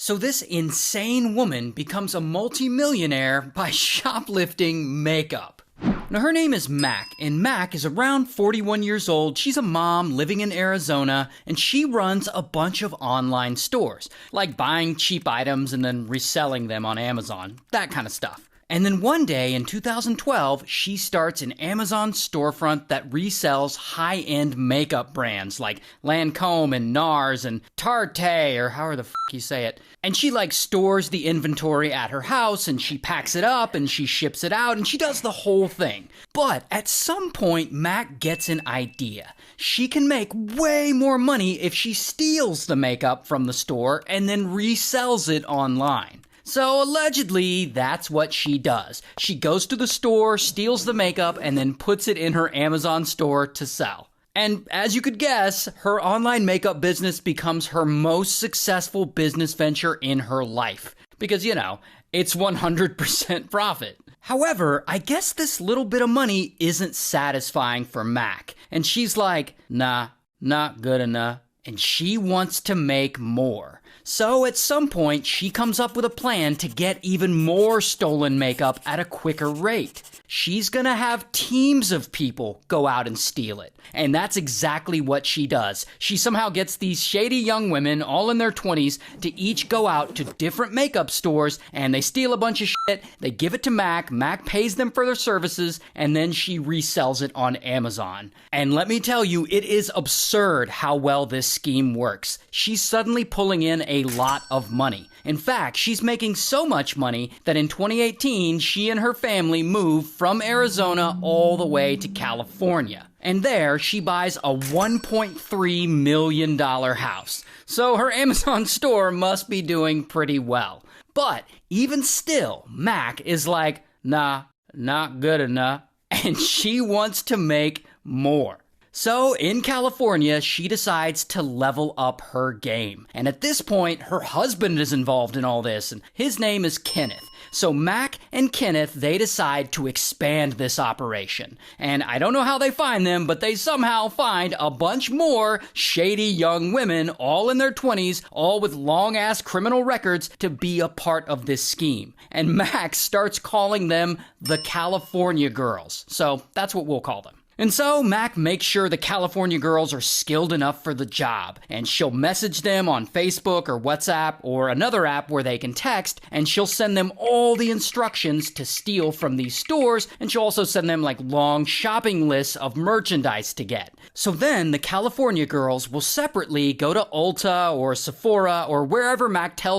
So this insane woman becomes a multimillionaire by shoplifting makeup. Now her name is Mac, and Mac is around 41 years old. She's a mom living in Arizona, and she runs a bunch of online stores, like buying cheap items and then reselling them on Amazon, that kind of stuff. And then one day in 2012, she starts an Amazon storefront that resells high-end makeup brands like Lancome and NARS and Tarte, or however the f*** you say it. And she stores the inventory at her house, and she packs it up, and she ships it out, and she does the whole thing. But at some point, Mac gets an idea. She can make way more money if she steals the makeup from the store and then resells it online. So allegedly, that's what she does. She goes to the store, steals the makeup, and then puts it in her Amazon store to sell. And as you could guess, her online makeup business becomes her most successful business venture in her life. Because, it's 100% profit. However, I guess this little bit of money isn't satisfying for Mac. And she's like, nah, not good enough. And she wants to make more. So at some point, she comes up with a plan to get even more stolen makeup at a quicker rate. She's gonna have teams of people go out and steal it. And that's exactly what she does. She somehow gets these shady young women, all in their 20s, to each go out to different makeup stores, and they steal a bunch of shit, they give it to Mac, Mac pays them for their services, and then she resells it on Amazon. And let me tell you, it is absurd how well this scheme works. She's suddenly pulling in a lot of money. In fact, she's making so much money that in 2018, she and her family moved from Arizona all the way to California. And there, she buys a $1.3 million house. So her Amazon store must be doing pretty well. But even still, Mac is like, nah, not good enough. And she wants to make more. So in California, she decides to level up her game. And at this point, her husband is involved in all this, and his name is Kenneth. So Mac and Kenneth, they decide to expand this operation. And I don't know how they find them, but they somehow find a bunch more shady young women, all in their 20s, all with long-ass criminal records, to be a part of this scheme. And Mac starts calling them the California Girls. So that's what we'll call them. And so Mac makes sure the California girls are skilled enough for the job, and she'll message them on Facebook or WhatsApp or another app where they can text, and she'll send them all the instructions to steal from these stores, and she'll also send them long shopping lists of merchandise to get. So then the California girls will separately go to Ulta or Sephora or wherever Mac tells